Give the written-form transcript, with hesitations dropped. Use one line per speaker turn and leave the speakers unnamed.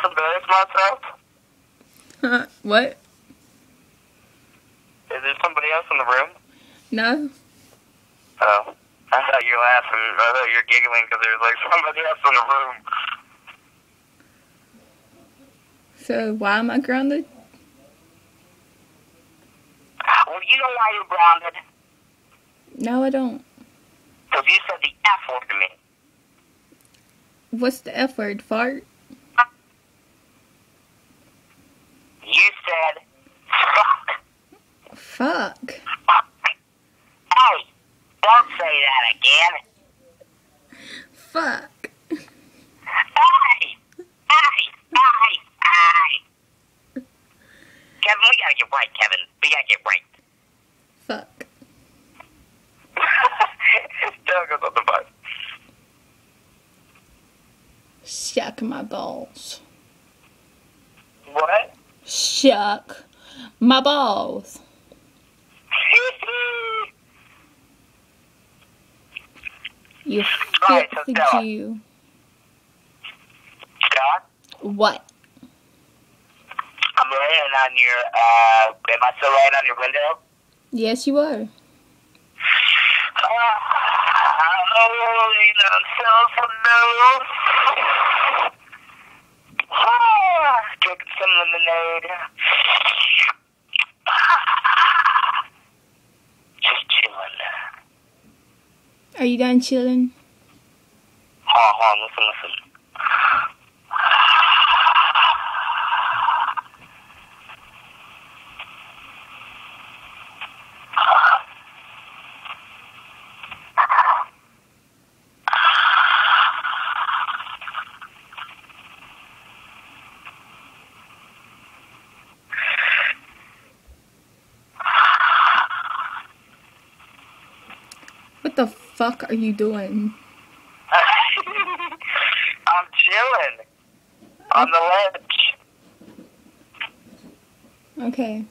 just embarrass myself?
What?
Is there somebody else in the room?
No.
Oh. I thought you were laughing. I thought you were giggling because there was like somebody else in the room.
So why am I grounded?
Well, you know why you're grounded?
No, I don't.
Because you said the F word to me.
What's the F word? Fart?
You said fuck.
Fuck.
Hey, don't say that again.
Fuck.
Hey! Kevin, we gotta get right, Kevin. We gotta get right.
Fuck.
Tell us on the bus.
Shuck my balls.
What?
Shuck my balls. You
Alright, so
filthy
Stella.
Jew.
Scott?
What?
I'm laying on your, am I still laying on your window?
Yes, you are.
I'm laying on some nose. Drinking some lemonade. Just chilling.
Are you done chilling?
Hold on, listen.
What the fuck are you doing?
I'm chilling on the ledge.
Okay.